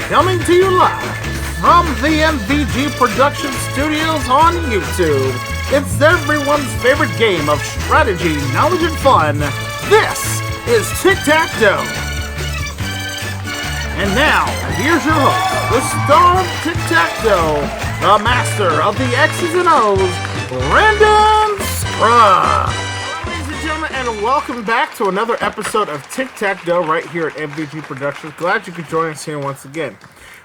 Coming to you live from the MVG Production Studios on YouTube. It's everyone's favorite game of strategy, knowledge, and fun. This is Tic Tac Dough. And now, here's your host, the star of Tic Tac Dough, the master of the X's and O's, Brandon Scruggs. Ladies and gentlemen, and welcome back to another episode of Tic Tac Dough right here at MVG Productions. Glad you could join us here once again.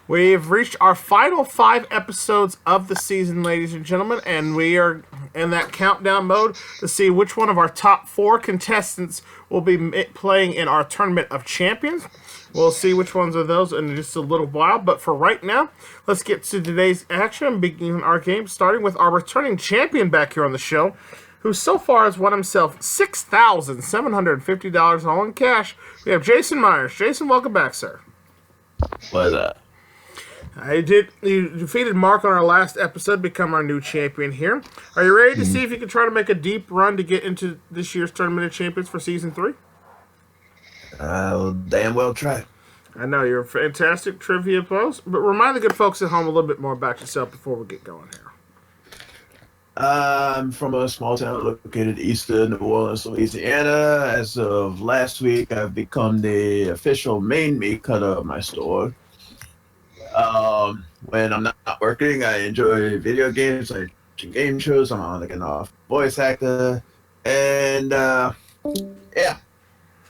We've reached our final 5 episodes of the season, ladies and gentlemen, and we are in that countdown mode to see which one of our top 4 contestants will be playing in our Tournament of Champions. We'll see which ones are those in just a little while, but for right now, let's get to today's action and begin our game, starting with our returning champion back here on the show, who so far has won himself $6,750 all in cash. We have Jason Myers. Jason, welcome back, sir. What is that? You defeated Mark on our last episode, become our new champion here. Are you ready to see if you can try to make a deep run to get into this year's Tournament of Champions for Season 3? I'll damn well try. I know, you're a fantastic trivia post, but remind the good folks at home a little bit more about yourself before we get going here. I'm from a small town located east of New Orleans, Louisiana. As of last week, I've become the official main meat cutter of my store. When I'm not working, I enjoy video games, like watching game shows. I'm like a voice actor, and yeah,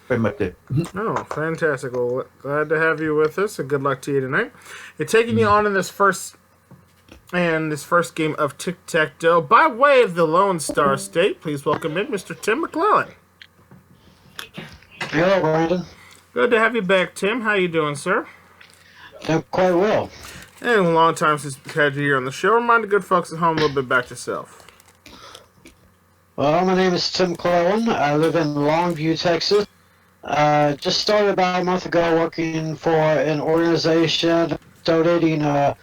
pretty much it. Oh, fantastic. Well, glad to have you with us, and good luck to you tonight. You're taking you on in this first game of Tic Tac Dough. By way of the Lone Star State, please welcome in Mr. Tim McClellan. Hello, Brandon. Good to have you back, Tim. How you doing, sir? I'm quite well. And a long time since we had you here on the show. Remind the good folks at home a little bit about yourself. Well, my name is Tim McClellan. I live in Longview, Texas. Just started about a month ago working for an organization donating that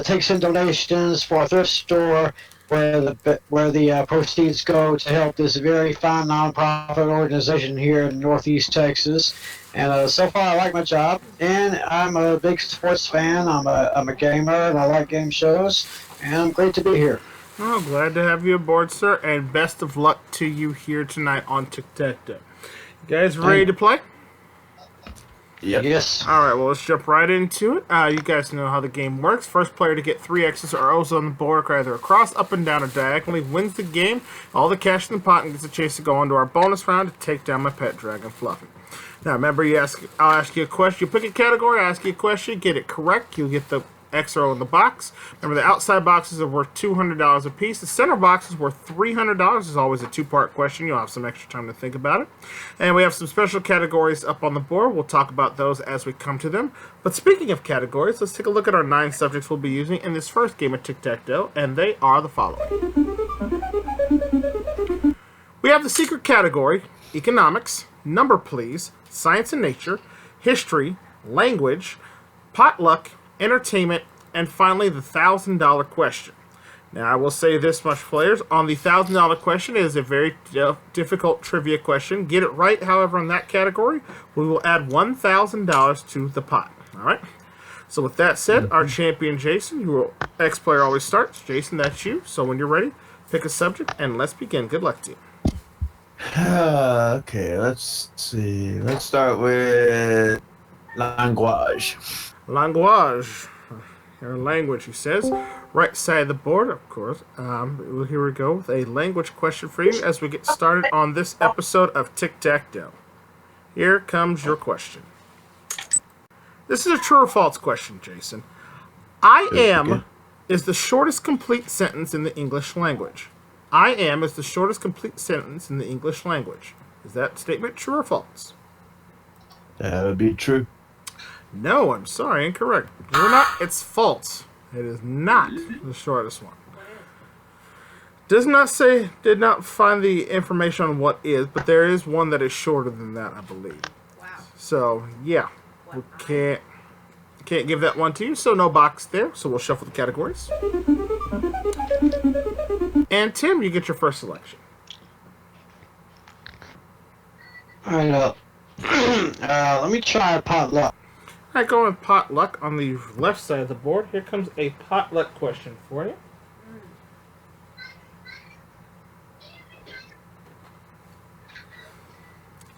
takes in donations for a thrift store where the proceeds go to help this very fine nonprofit organization here in Northeast Texas. And so far, I like my job, and I'm a big sports fan. I'm a gamer, and I like game shows, and I'm great to be here. Oh, glad to have you aboard, sir, and best of luck to you here tonight on Tic Tac Dough. You guys ready to play? Yep. Yes. All right, well, let's jump right into it. You guys know how the game works. First player to get 3 X's or O's on the board, either across, up, and down, or diagonally, wins the game. All the cash in the pot and gets a chance to go on to our bonus round to take down my pet dragon, Fluffy. Now, remember, I'll ask you a question. You pick a category, I ask you a question, get it correct, you'll get the X or O in the box. Remember, the outside boxes are worth $200 a piece. The center box is worth $300. It's always a 2-part question. You'll have some extra time to think about it. And we have some special categories up on the board. We'll talk about those as we come to them. But speaking of categories, let's take a look at our 9 subjects we'll be using in this first game of Tic Tac Dough, and they are the following. We have the secret category, economics, number please, science and nature, history, language, potluck, entertainment, and finally the $1,000 question. Now, I will say this much, players. On the $1,000 question, it is a very difficult trivia question. Get it right, however, in that category, we will add $1,000 to the pot. All right? So with that said, our champion, Jason, your ex-player always starts. Jason, that's you. So when you're ready, pick a subject, and let's begin. Good luck to you. Okay, let's see. Let's start with language. Language. Your language, he says. Right side of the board, of course. Here we go with a language question for you as we get started on this episode of Tic Tac Dough. Here comes your question. This is a true or false question, Jason. I am is the shortest complete sentence in the English language. I am is the shortest complete sentence in the English language. Is that statement true or false? That would be true. No, I'm sorry, incorrect. You're not. It's false. It is not the shortest one. Does not say, did not find the information on what is, but there is one that is shorter than that, I believe. Wow. So, yeah. We can't give that one to you, so no box there. So we'll shuffle the categories. And Tim, you get your first selection. All right, let me try potluck. All right, going with potluck on the left side of the board. Here comes a potluck question for you.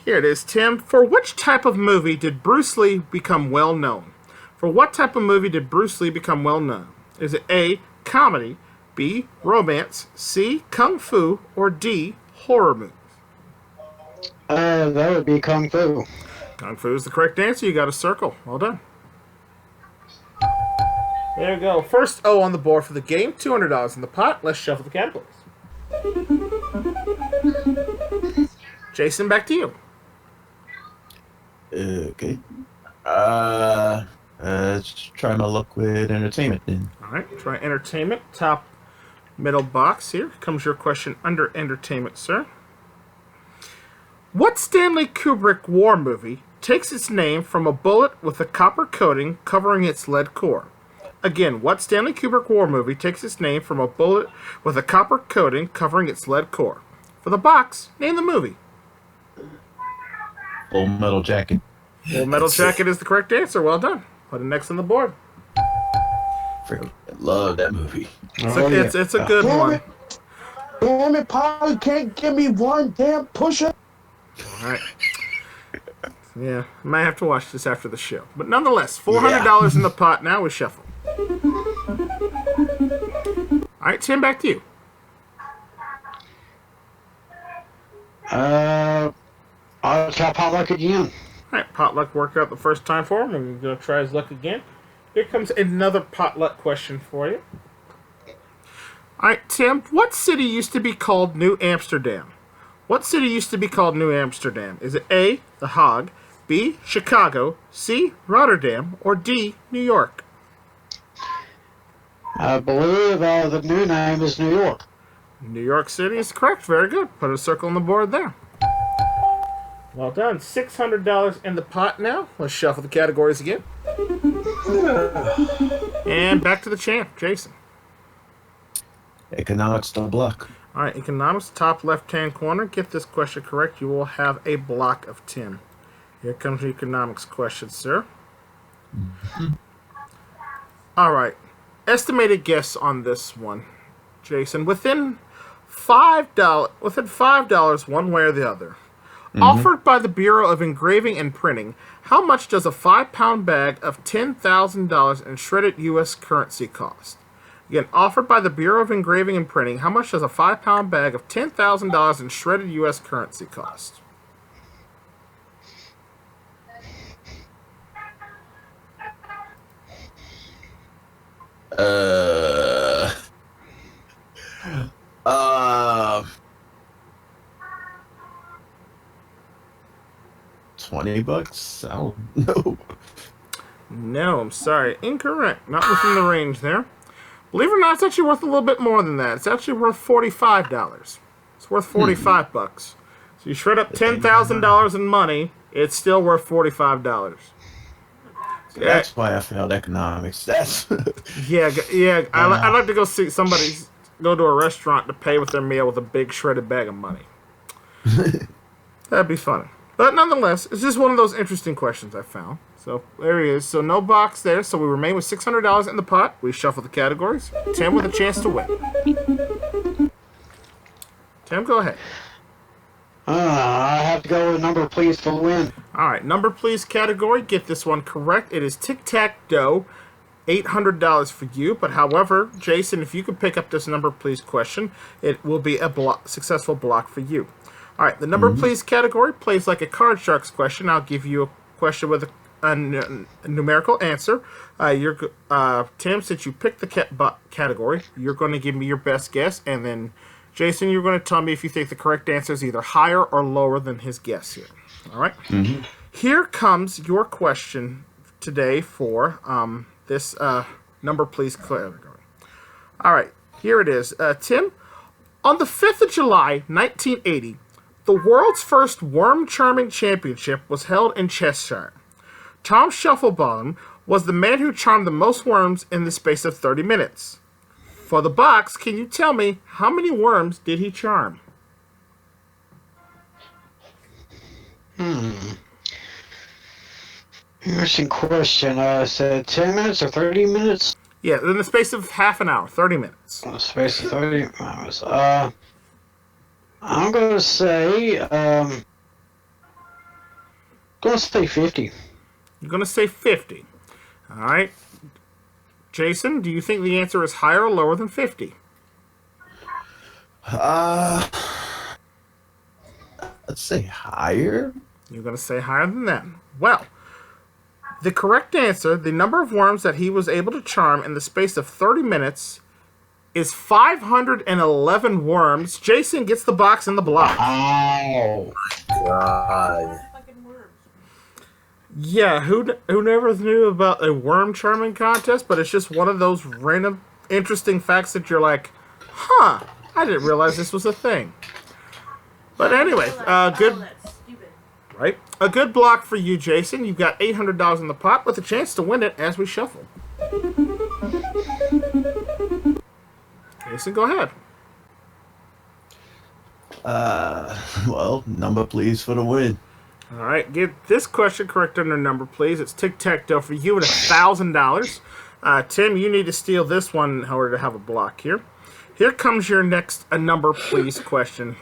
Here it is, Tim. For which type of movie did Bruce Lee become well known? For what type of movie did Bruce Lee become well known? Is it A, comedy, B, romance, C, kung fu, or D, horror movies? That would be Kung Fu. Kung fu is the correct answer. You got a circle. Well done. There we go. First O on the board for the game. $200 in the pot. Let's shuffle the categories. Jason, back to you. Okay. Let's try my luck with entertainment then. All right. Try entertainment. Top middle box here. Comes your question under entertainment, sir. What Stanley Kubrick war movie takes its name from a bullet with a copper coating covering its lead core? Again, what Stanley Kubrick war movie takes its name from a bullet with a copper coating covering its lead core? For the box, name the movie. Full Metal Jacket. Full Metal Jacket is the correct answer. Well done. Put it next on the board. Freaking love that movie. It's a good one. Damn it, Polly can't give me one damn push-up. All right. Yeah, I might have to watch this after the show. But nonetheless, $400 in the pot. Now we shuffle. All right, Tim, back to you. I'll try potluck again. All right, potluck worked out the first time for him. We're going to try his luck again. Here comes another potluck question for you. All right, Tim, what city used to be called New Amsterdam? What city used to be called New Amsterdam? Is it A, The Hague, B, Chicago, C, Rotterdam, or D, New York? I believe the new name is New York. New York City is correct. Very good. Put a circle on the board there. Well done. $600 in the pot now. Let's shuffle the categories again. And back to the champ, Jason. Economics to block. All right, economics, top left-hand corner. Get this question correct. You will have a block of 10. Here comes the economics question, sir. All right. Estimated guess on this one, Jason. Within $5 one way or the other. Offered by the Bureau of Engraving and Printing, how much does a 5-pound bag of $10,000 in shredded U.S. currency cost? Again, offered by the Bureau of Engraving and Printing, how much does a 5-pound bag of $10,000 in shredded U.S. currency cost? $20? I don't know. No, I'm sorry. Incorrect. Not within the range there. Believe it or not, it's actually worth a little bit more than that. It's actually worth $45. It's worth $45. So you shred up $10,000 in money, it's still worth $45. That's why I failed economics. That's Yeah. I'd like to go see somebody go to a restaurant to pay with their meal with a big shredded bag of money. That'd be funny. But nonetheless, it's just one of those interesting questions I found. So there he is. So no box there. So we remain with $600 in the pot. We shuffle the categories. Tim with a chance to win. Tim, go ahead. I have to go with number, please, for the win. All right, number please category. Get this one correct. It is Tic Tac Dough. $800 for you. But however, Jason, if you could pick up this number please question, it will be a successful block for you. All right, the number please category plays like a Card Sharks question. I'll give you a question with a numerical answer. Tim, since you picked the category, you're going to give me your best guess, and then Jason, you're going to tell me if you think the correct answer is either higher or lower than his guess here. All right? Here comes your question today for this number please category. All right, here it is. Tim, on the 5th of July, 1980, the world's first worm charming championship was held in Cheshire. Tom Shufflebottom was the man who charmed the most worms in the space of 30 minutes. For the box, can you tell me how many worms did he charm? Interesting question. Said 10 minutes or 30 minutes? Yeah, in the space of half an hour, 30 minutes. In the space of 30 hours. I'm gonna say, gonna say 50. You're going to say 50. All right. Jason, do you think the answer is higher or lower than 50? Let's say higher. You're going to say higher than that. Well, the correct answer, the number of worms that he was able to charm in the space of 30 minutes is 511 worms. Jason gets the box and the block. Ow! God. Yeah, who never knew about a worm charming contest, but it's just one of those random interesting facts that you're like, huh, I didn't realize this was a thing. But anyway, good, right? A good block for you, Jason. You've got $800 in the pot with a chance to win it as we shuffle. Jason, go ahead. Well, number please for the win. All right, get this question correct under number, please. It's Tic Tac Dough for you at $1,000. Tim, you need to steal this one in order to have a block here. Here comes your next a number, please question.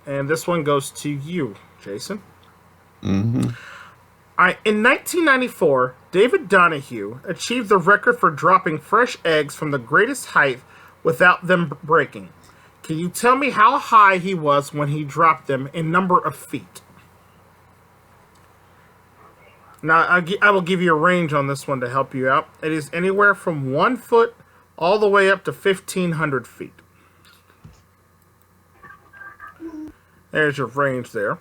And this one goes to you, Jason. Mm-hmm. All right, in 1994, David Donahue achieved the record for dropping fresh eggs from the greatest height without them breaking. Can you tell me how high he was when he dropped them in number of feet? Now, I will give you a range on this one to help you out. It is anywhere from 1 foot all the way up to 1,500 feet. There's your range there.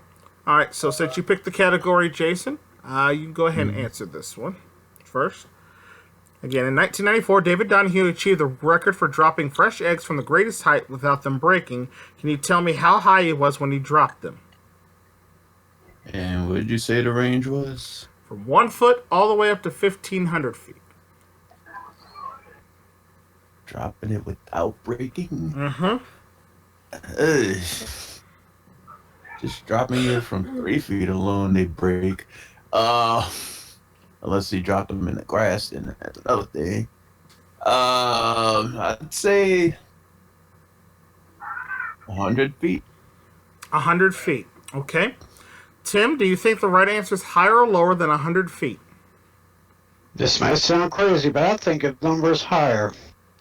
All right, so since you picked the category, Jason, you can go ahead and answer this one first. Again, in 1994, David Donahue achieved the record for dropping fresh eggs from the greatest height without them breaking. Can you tell me how high he was when he dropped them? And what did you say the range was? From 1 foot all the way up to 1,500 feet. Dropping it without breaking? Mm-hmm. Just dropping it from 3 feet alone, they break. Unless you drop them in the grass, then that's another thing. I'd say 100 feet. 100 feet. Okay. Tim, do you think the right answer is higher or lower than 100 feet? This might sound crazy, but I think the number's higher.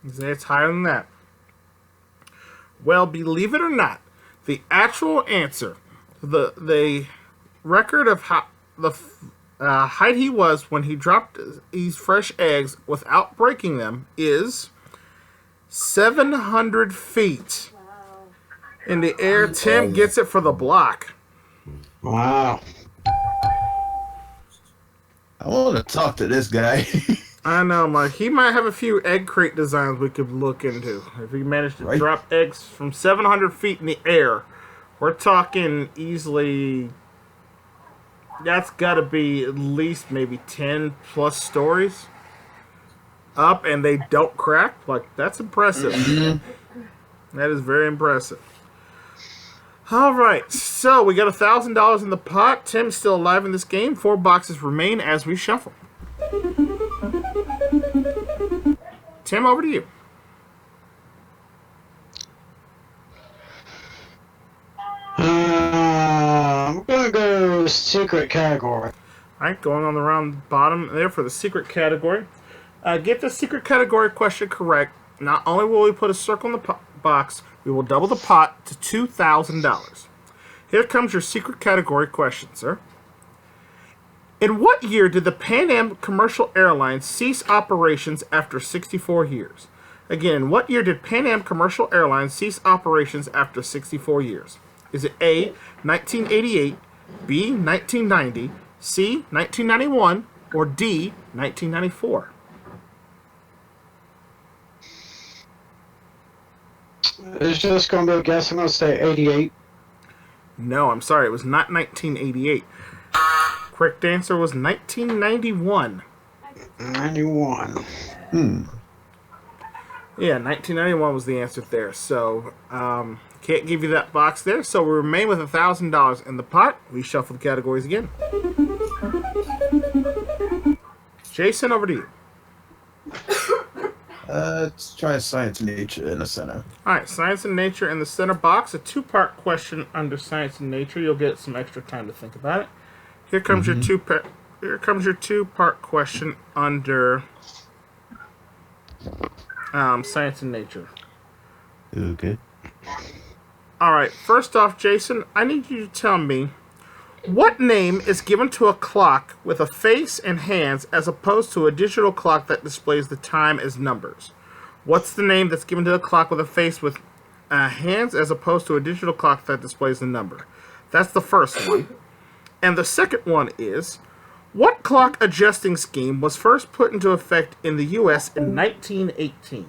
You say it's higher than that. Well, believe it or not, the actual answer, the record of how the height he was when he dropped these fresh eggs without breaking them is 700 feet in the air. Tim gets it for the block. Wow. I want to talk to this guy. I know, Mike. He might have a few egg crate designs we could look into. If he managed to drop eggs from 700 feet in the air, we're talking easily. That's got to be at least maybe 10 plus stories up, and they don't crack. Like, that's impressive. That is very impressive. All right, so we got $1,000 in the pot. Tim's still alive in this game. 4 boxes remain as we shuffle. Tim, over to you. I'm gonna go secret category. All right, going on the round bottom there for the secret category. Get the secret category question correct. Not only will we put a circle in the box, we will double the pot to $2,000. Here comes your secret category question, sir. In what year did the Pan Am Commercial Airlines cease operations after 64 years? Again, in what year did Pan Am Commercial Airlines cease operations after 64 years? Is it A, 1988, B, 1990, C, 1991, or D, 1994? It's just gonna be a guess. I'm gonna say 88. No, I'm sorry. It was not 1988. Correct answer was 1991. 91. Yeah, 1991 was the answer there. So, can't give you that box there. So, we remain with $1,000 in the pot. We shuffle the categories again. Jason, over to you. Let's try science and nature in the center. All right, science and nature in the center box. A two-part question under science and nature. You'll get some extra time to think about it. Here comes your two-part question under science and nature. Okay. All right. First off, Jason, I need you to tell me what name is given to a clock with a face and hands as opposed to a digital clock that displays the time as numbers? What's the name that's given to a clock with a face with hands as opposed to a digital clock that displays the number? That's the first one. And the second one is, what clock adjusting scheme was first put into effect in the U.S. in 1918?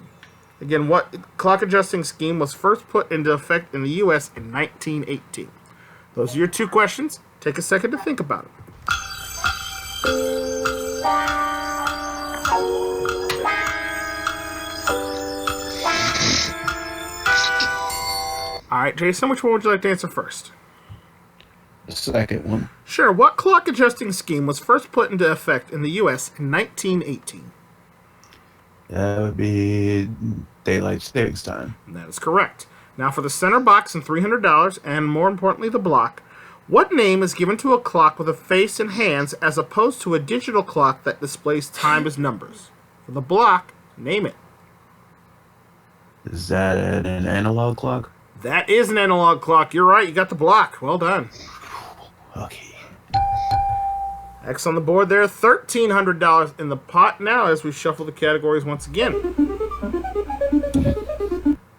Again, what clock adjusting scheme was first put into effect in the U.S. in 1918? Those are your two questions. Take a second to think about it. All right, Jason, which one would you like to answer first? The second one. Sure. What clock adjusting scheme was first put into effect in the U.S. in 1918? That would be daylight savings time. And that is correct. Now for the center box and $300, and more importantly the block, what name is given to a clock with a face and hands as opposed to a digital clock that displays time as numbers? For the block, name it. Is that an analog clock? That is an analog clock. You're right. You got the block. Well done. Okay. X on the board there. $1,300 in the pot now as we shuffle the categories once again.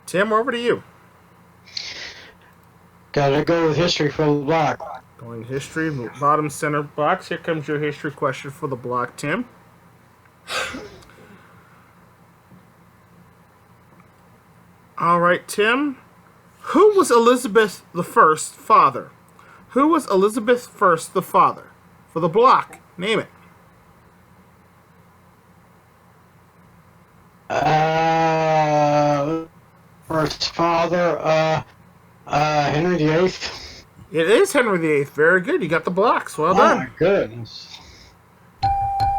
Tim, over to you. Gotta go with history for the block. Going history, bottom center box. Here comes your history question for the block, Tim. All right, Tim. Who was Elizabeth I's father? Who was Elizabeth I's the father? For the block, name it. First father, Henry VIII. It is Henry VIII. Very good. You got the blocks. Well Oh done. my goodness.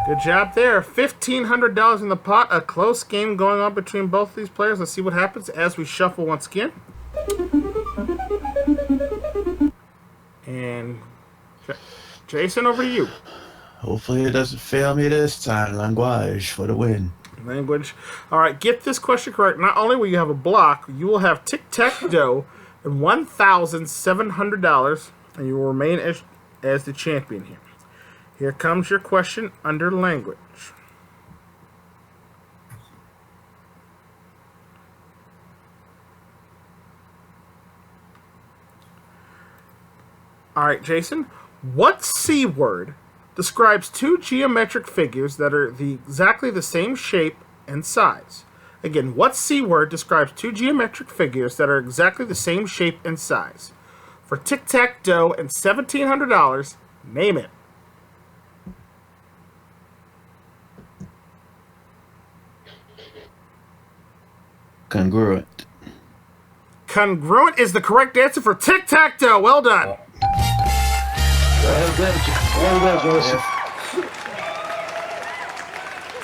Good job there. $1,500 in the pot. A close game going on between both these players. Let's see what happens as we shuffle once again. And Jason, over to you. Hopefully it doesn't fail me this time. Language for the win. Language. All right, get this question correct. Not only will you have a block, you will have Tic Tac Dough and $1,700, and you will remain as the champion here. Here comes your question under language. All right, Jason. What C word describes two geometric figures that are exactly the same shape and size? Again, what C word describes two geometric figures that are exactly the same shape and size? For Tic Tac Dough and $1,700, name it. Congruent. Congruent is the correct answer for Tic Tac Dough. Well done. Well done, Joseph.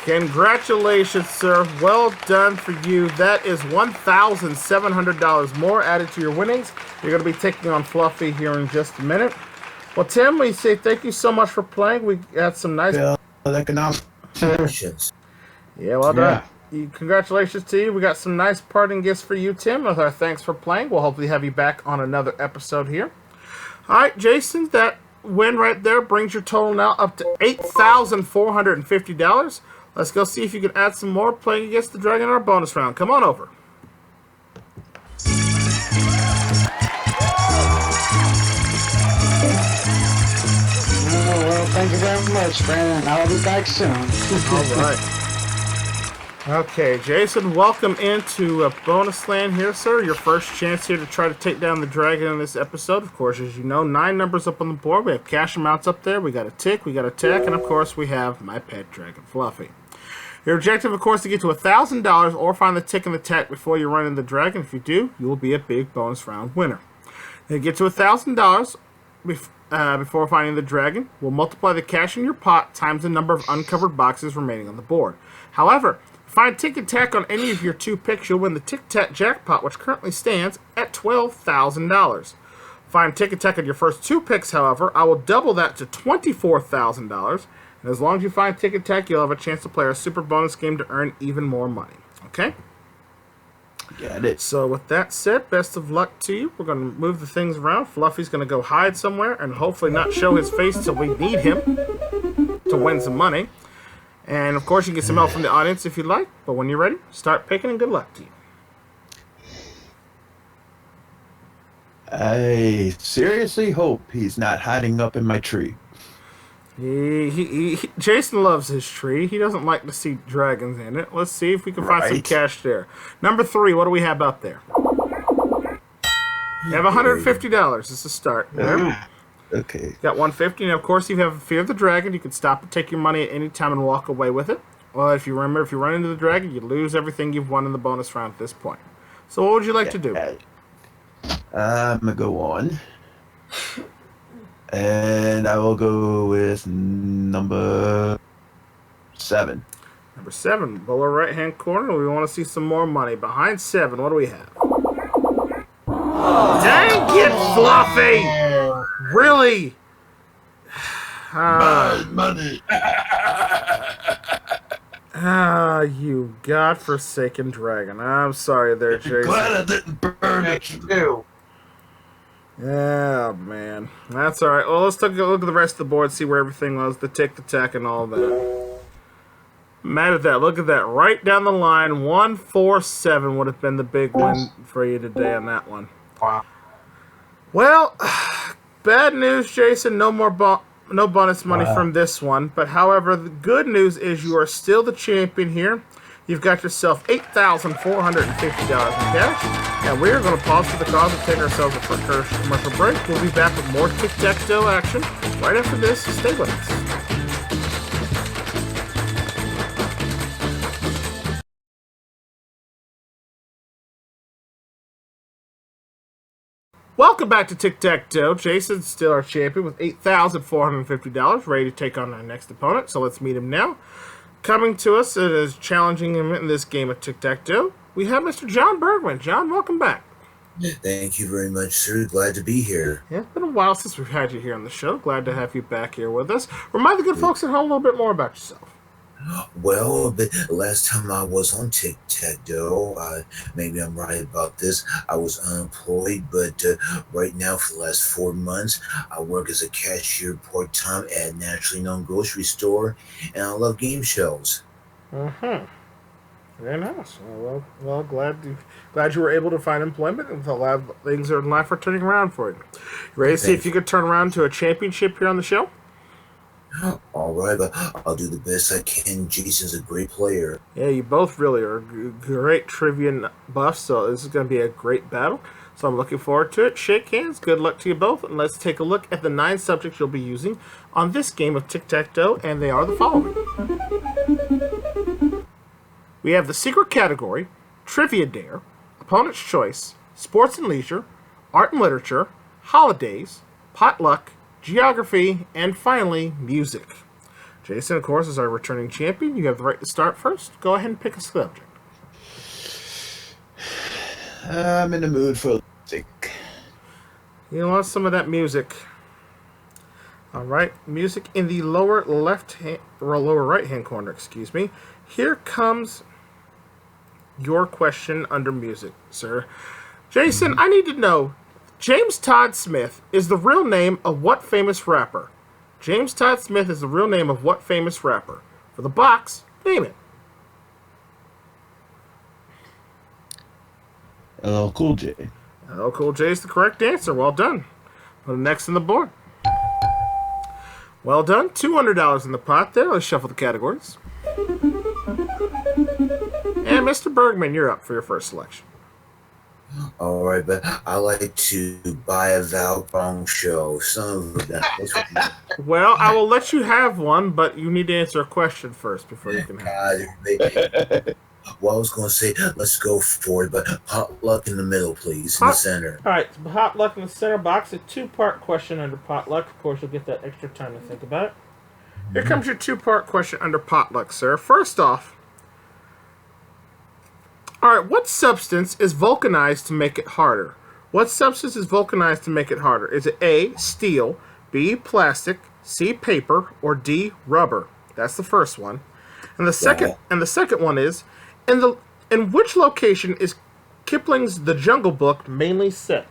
Congratulations, sir. Well done for you. That is $1,700 more added to your winnings. You're going to be taking on Fluffy here in just a minute. Well, Tim, we say thank you so much for playing. We got some nice... Economic. Yeah, well done. Congratulations to you. We got some nice parting gifts for you, Tim. With our thanks for playing. We'll hopefully have you back on another episode here. All right, Jason, that win right there brings your total now up to $8,450. Let's go see if you can add some more playing against the Dragon in our bonus round. Come on over. Well, thank you very much, Brandon. I'll be back soon. All right. Okay, Jason, welcome into bonus land here, sir. Your first chance here to try to take down the dragon in this episode. Of course, as you know, 9 numbers up on the board. We have cash amounts up there. We got a tick, we got a tack, and of course, we have my pet dragon, Fluffy. Your objective, of course, is to get to $1,000 or find the tick and the tack before you run into the dragon. If you do, you will be a big bonus round winner. Now, get to $1,000 before finding the dragon will multiply the cash in your pot times the number of uncovered boxes remaining on the board. However, find Tic Tac on any of your 2 picks, you'll win the Tic Tac jackpot, which currently stands at $12,000. Find Tic Tac on your first 2 picks, however, I will double that to $24,000. And as long as you find Tic Tac, you'll have a chance to play our super bonus game to earn even more money. Okay? Got it. So with that said, best of luck to you. We're going to move the things around. Fluffy's going to go hide somewhere and hopefully not show his face till we need him to win some money. And of course, you can get some help from the audience if you'd like. But when you're ready, start picking and good luck to you. I seriously hope he's not hiding up in my tree. Jason loves his tree. He doesn't like to see dragons in it. Let's see if we can find some cash there. Number 3, what do we have up there? You have $150. It's a start. Okay. Got $150, and of course, if you have a fear of the dragon, you can stop and take your money at any time and walk away with it. Well, if you remember, if you run into the dragon, you lose everything you've won in the bonus round at this point. So what would you like to do? I'm going to go on. And I will go with number 7. Number 7, lower right-hand corner. We want to see some more money. Behind 7, what do we have? Dang it, Fluffy! Really? Money. You godforsaken dragon. I'm sorry there, Jason. Glad I didn't burn it too. Yeah, man. That's alright. Well, let's take a look at the rest of the board, see where everything was, the Tic Tac and all that. Mad at that. Look at that. Right down the line, 147 would have been the big win for you today on that one. Wow. Well, bad news, Jason. No more no bonus money from this one. But however, the good news is you are still the champion here. You've got yourself $8,450 in cash. And we're going to pause for the cause and take ourselves a first commercial break. We'll be back with more Tic Tac Dough action right after this. Stay with us. Welcome back to Tic Tac Dough. Jason's still our champion with $8,450, ready to take on our next opponent. So let's meet him now. Coming to us and is challenging him in this game of Tic Tac Dough, we have Mr. John Bergman. John, welcome back. Thank you very much, sir. Glad to be here. Yeah, it's been a while since we've had you here on the show. Glad to have you back here with us. Remind the good folks at home a little bit more about yourself. Well, the last time I was on Tic Tac Dough, maybe I'm right about this, I was unemployed, but right now for the last 4 months, I work as a cashier part-time at a nationally known grocery store, and I love game shows. Very nice. Well, glad you were able to find employment, and a lot of things in life are turning around for you. You ready to see if you could turn around to a championship here on the show? All right, but I'll do the best I can. Jason's a great player. Yeah, you both really are great trivia buffs, so this is going to be a great battle. So I'm looking forward to it. Shake hands. Good luck to you both. And let's take a look at the 9 subjects you'll be using on this game of Tic Tac Dough, and they are the following. We have the secret category, Trivia Dare, Opponent's Choice, Sports and Leisure, Art and Literature, Holidays, Potluck, Geography, and finally, Music. Jason, of course, is our returning champion. You have the right to start first. Go ahead and pick a subject. I'm in the mood for music. You want some of that music. All right, music in the lower right-hand corner, excuse me. Here comes your question under music, sir. Jason, I need to know, James Todd Smith is the real name of what famous rapper? James Todd Smith is the real name of what famous rapper? For the box, name it. LL Cool J. LL Cool J is the correct answer. Well done. Put it next on the board. Well done. $200 in the pot there. Let's shuffle the categories. And Mr. Bergman, you're up for your first selection. All right, but I like to buy a Valgong show. Well, I will let you have one, but you need to answer a question first before you can have it. Well, I was going to say, let's go for it, but potluck in the middle, please, in the center. All right, potluck in the center box. A two-part question under potluck. Of course, you'll get that extra time to think about it. Here comes your two-part question under potluck, sir. First off, all right, what substance is vulcanized to make it harder? What substance is vulcanized to make it harder? Is it A, steel, B, plastic, C, paper, or D, rubber? That's the first one. And the second one is, in which location is Kipling's The Jungle Book mainly set?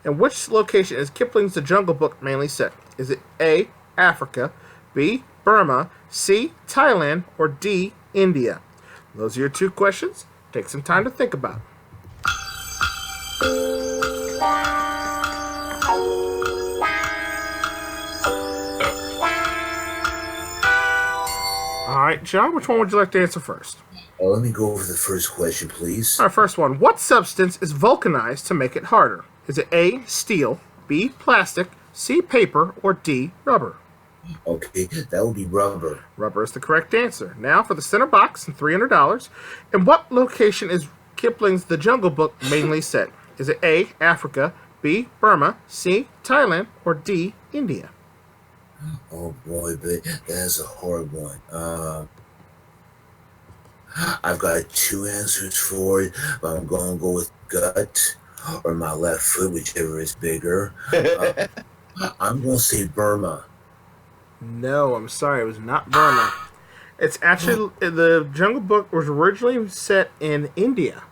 In which location is Kipling's The Jungle Book mainly set? Is it A, Africa, B, Burma, C, Thailand, or D, India? Those are your two questions. Take some time to think about it. All right, John, which one would you like to answer first? Let me go over the first question, please. All right, first one. What substance is vulcanized to make it harder? Is it A, steel, B, plastic, C, paper, or D, rubber? Okay, that would be rubber. Rubber is the correct answer. Now for the center box and $300. In what location is Kipling's The Jungle Book mainly set? Is it A, Africa, B, Burma, C, Thailand, or D, India? Oh boy, but that's a hard one. I've got two answers for it, but I'm going to go with gut or my left foot, whichever is bigger. I'm going to say Burma. No, I'm sorry, it was not Burma. It's actually, the Jungle Book was originally set in India.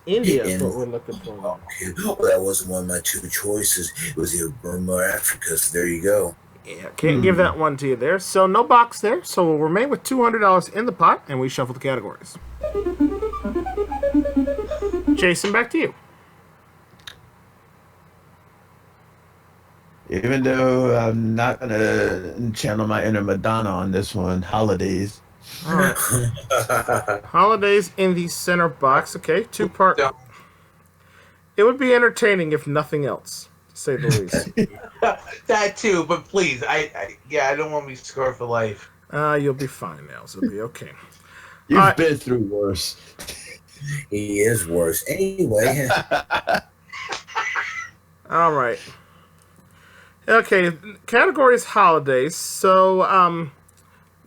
India is what we're looking for. Okay. Well, that wasn't one of my two choices. It was either Burma or Africa, so there you go. Yeah, can't give that one to you there. So no box there. So we'll remain with $200 in the pot, and we shuffle the categories. Jason, back to you. Even though I'm not going to channel my inner Madonna on this one, holidays. All right. Holidays in the center box. Okay, two-part. It would be entertaining if nothing else, to say the least. That too, but please, I don't want me scarred for life. You'll be fine now. So it'll be okay. You've been through worse. He is worse. Anyway. All right. Okay, category is holidays. So,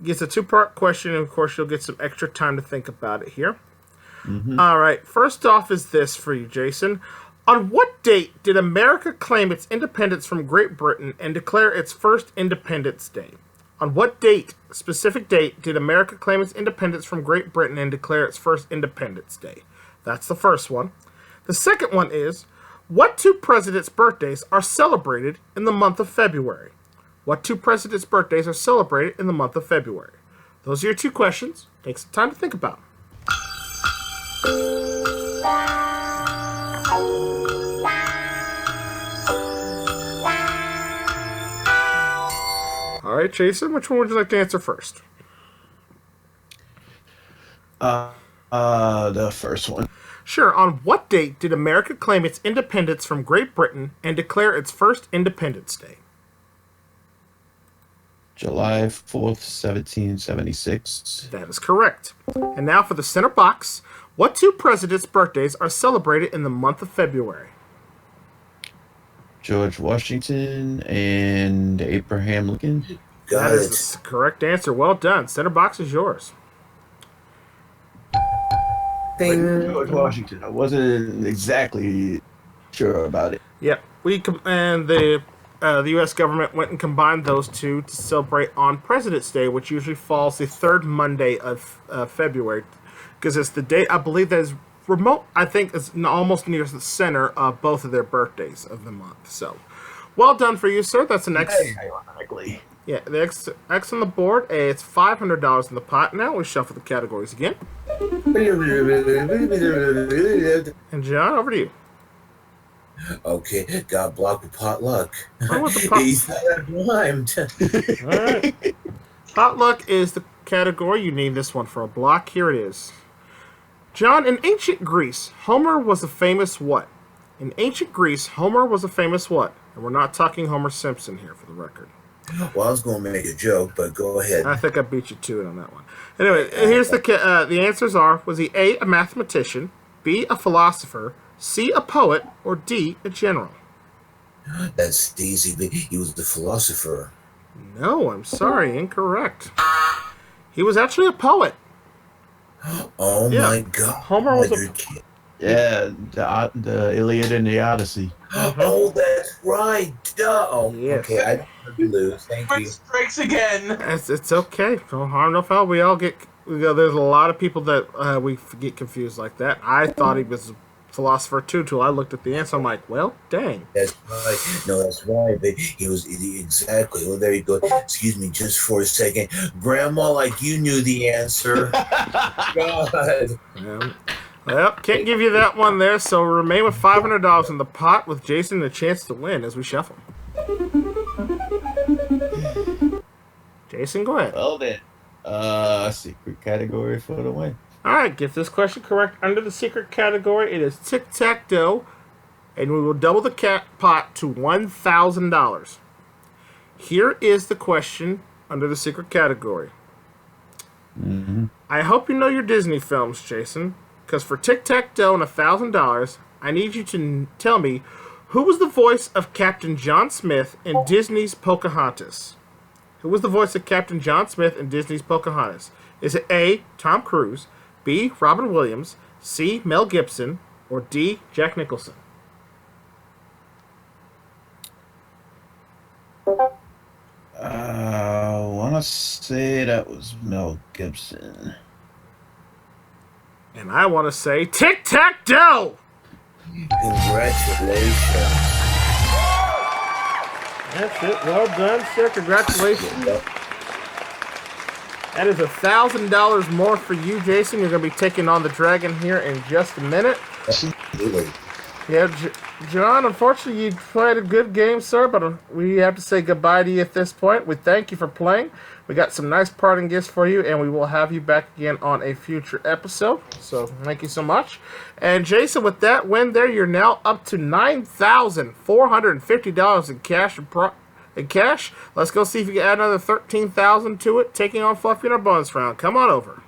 it's a two-part question, and of course, you'll get some extra time to think about it here. Mm-hmm. All right, first off is this for you, Jason. On what date did America claim its independence from Great Britain and declare its first Independence Day? On what date, specific date, did America claim its independence from Great Britain and declare its first Independence Day? That's the first one. The second one is, what two presidents' birthdays are celebrated in the month of February? What two presidents' birthdays are celebrated in the month of February? Those are your two questions. Take some time to think about them. All right, Jason, which one would you like to answer first? The first one. Sure. On what date did America claim its independence from Great Britain and declare its first Independence Day? July 4th, 1776. That is correct. And now for the center box. What two presidents' birthdays are celebrated in the month of February? George Washington and Abraham Lincoln. That is the correct answer. Well done. Center box is yours. George Washington. I wasn't exactly sure about it. Yep. The U.S. government went and combined those two to celebrate on President's Day, which usually falls the third Monday of February, because it's the day, I believe, that is remote. I think it's almost near the center of both of their birthdays of the month. So, well done for you, sir. That's an X. Ironically. Yeah, the X on the board. It's $500 in the pot. Now we shuffle the categories again. And John, over to you. Okay, got blocked with potluck. He's rhymed. All right. Potluck is the category. You need this one for a block. Here it is. John, in ancient Greece, Homer was a famous what? In ancient Greece, Homer was a famous what? And we're not talking Homer Simpson here, for the record. Well, I was going to make a joke, but go ahead. I think I beat you to it on that one. Anyway, here's the answers are: was he A, a mathematician, B, a philosopher, C, a poet, or D, a general? That's easy. He was the philosopher. No, I'm sorry, incorrect. He was actually a poet. Oh Yeah. my God! Homer was a You're kidding. Yeah, the Iliad and the Odyssey. Oh, that's right. Duh. Oh, Yes. okay. I don't lose. Thank you. Strikes again. It's okay. No harm, no foul. We all get. There's a lot of people that we get confused like that. I thought he was a philosopher too, till I looked at the answer. I'm like, well, dang. That's right. No, that's right. But he was exactly. Well, there you go. Excuse me, just for a second, Grandma. Like you knew the answer. God. Well, can't give you that one there. So remain with $500 in the pot, with Jason a chance to win as we shuffle. Jason, go ahead. Well then, secret category for the win. All right, get this question correct. Under the secret category, it is Tic Tac Dough, and we will double the pot to $1,000. Here is the question under the secret category. I hope you know your Disney films, Jason, because for Tic Tac Dough and $1,000, I need you to tell me who was the voice of Captain John Smith in Disney's Pocahontas. Who was the voice of Captain John Smith in Disney's Pocahontas? Is it A, Tom Cruise, B, Robin Williams, C, Mel Gibson, or D, Jack Nicholson? I want to say that was Mel Gibson. And I want to say Tic Tac Dough! Congratulations. That's it. Well done, sir. Congratulations. That is $1,000 more for you, Jason. You're going to be taking on the dragon here in just a minute. Absolutely. Yeah, John, unfortunately, you played a good game, sir, but we have to say goodbye to you at this point. We thank you for playing. We got some nice parting gifts for you, and we will have you back again on a future episode. So thank you so much. And Jason, with that win there, you're now up to $9,450 in cash. Let's go see if you can add another $13,000 to it, taking on Fluffy in our bonus round. Come on over.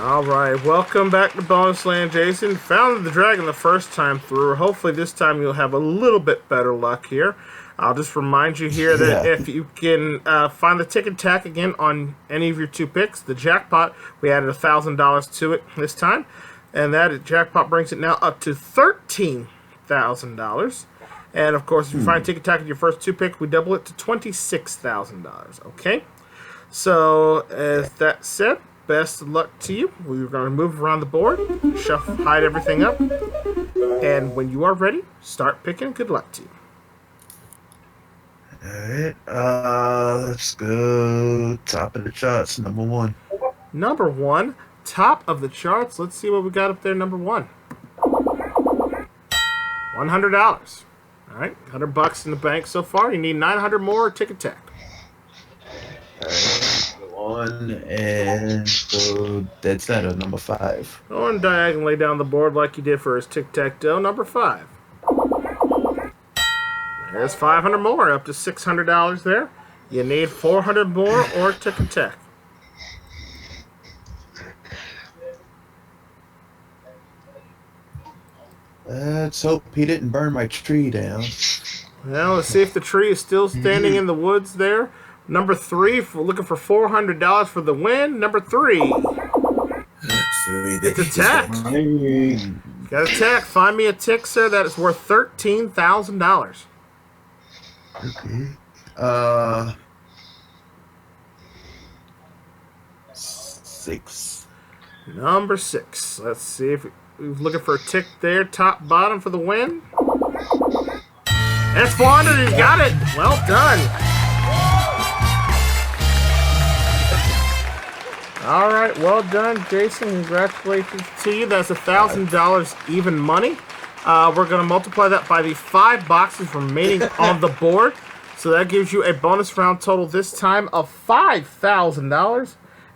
All right, welcome back to Bonus Land, Jason. Found the dragon the first time through. Hopefully this time you'll have a little bit better luck here. I'll just remind you here that if you can find the Tic and Tac again on any of your two picks, the jackpot, we added $1,000 to it this time. And that jackpot brings it now up to $13,000. And of course, if you find Tic and Tac in your first two picks, we double it to $26,000. Okay? So, as that said, best of luck to you. We're going to move around the board, shuffle, hide everything up. And when you are ready, start picking. Good luck to you. Alright, let's go top of the charts, number one. Number one, top of the charts. Let's see what we got up there, number one. $100. Alright, $100 in the bank so far. You need 900 more Tic and Tac. Alright, go on and go dead center, number five. Going diagonally down the board like you did for his Tic Tac Dough, number five. There's 500 more, up to $600 there. You need 400 more or Tic and Tac. Let's hope he didn't burn my tree down. Well, let's see if the tree is still standing in the woods there. Number three, we're looking for $400 for the win. Number three. It's a tack. Got a tack. Find me a tick, sir. That is worth $13,000. Okay. 6. Number 6. Let's see if we're looking for a tick there. Top, bottom for the win. That's 400. He's got it. Well done. All right. Well done, Jason. Congratulations to you. That's $1,000 even money. We're going to multiply that by the 5 boxes remaining on the board. So that gives you a bonus round total this time of $5,000.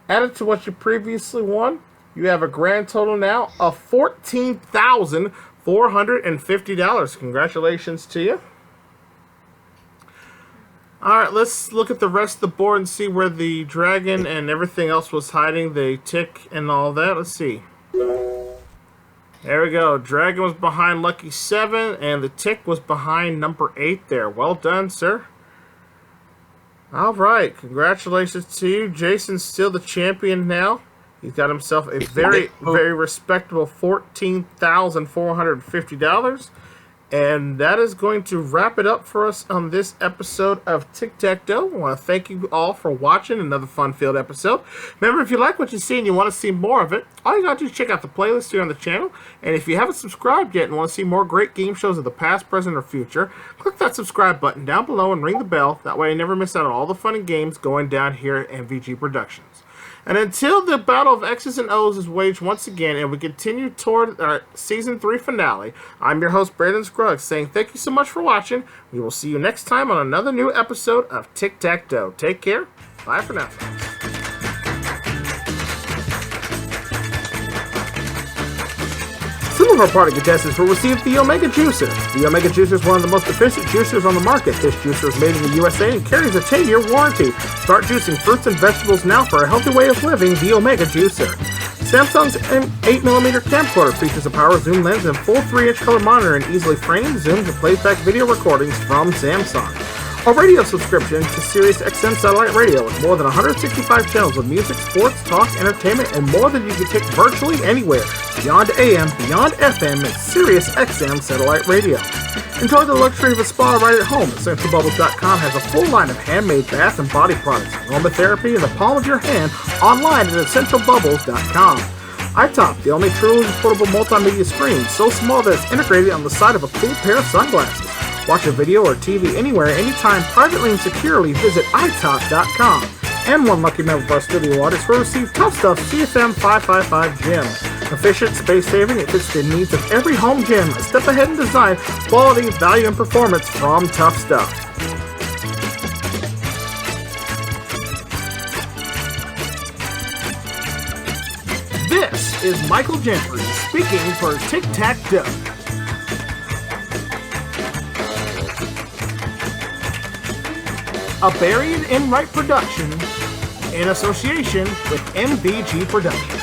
Added to what you previously won, you have a grand total now of $14,450. Congratulations to you. Alright, let's look at the rest of the board and see where the dragon and everything else was hiding. The tick and all that. Let's see. There we go. Dragon was behind Lucky 7, and the tick was behind number 8 there. Well done, sir. Alright, congratulations to you. Jason's still the champion now. He's got himself a very, very respectable $14,450. And that is going to wrap it up for us on this episode of Tic Tac Dough. I want to thank you all for watching another fun-filled episode. Remember, if you like what you see and you want to see more of it, all you got to do is check out the playlist here on the channel. And if you haven't subscribed yet and want to see more great game shows of the past, present, or future, click that subscribe button down below and ring the bell. That way you never miss out on all the fun and games going down here at MVG Productions. And until the battle of X's and O's is waged once again and we continue toward our Season 3 finale, I'm your host, Brandon Scruggs, saying thank you so much for watching. We will see you next time on another new episode of Tic Tac Dough. Take care. Bye for now, folks. Some of our party contestants will receive the Omega Juicer. The Omega Juicer is one of the most efficient juicers on the market. This juicer is made in the USA and carries a 10-year warranty. Start juicing fruits and vegetables now for a healthy way of living. The Omega Juicer. Samsung's 8mm camcorder features a power zoom lens and full 3-inch color monitor and easily frames, zooms, and plays back video recordings from Samsung. A radio subscription to Sirius XM satellite radio with more than 165 channels of music, sports, talk, entertainment, and more than you can take virtually anywhere. Beyond AM, beyond FM, and Sirius XM satellite radio. Enjoy the luxury of a spa right at home. EssentialBubbles.com has a full line of handmade bath and body products, aromatherapy in the palm of your hand, online at EssentialBubbles.com. iTop, the only truly portable multimedia screen, so small that it's integrated on the side of a cool pair of sunglasses. Watch a video or TV anywhere, anytime, privately and securely. Visit itop.com. And one lucky member of our studio audience will receive Tough Stuff CFM 555 Gym. Efficient, space-saving, it fits the needs of every home gym. A step ahead in design, quality, value, and performance from Tough Stuff. This is Michael Gentry speaking for Tic Tac Dough. A Barry and Enright production in association with MVG Productions.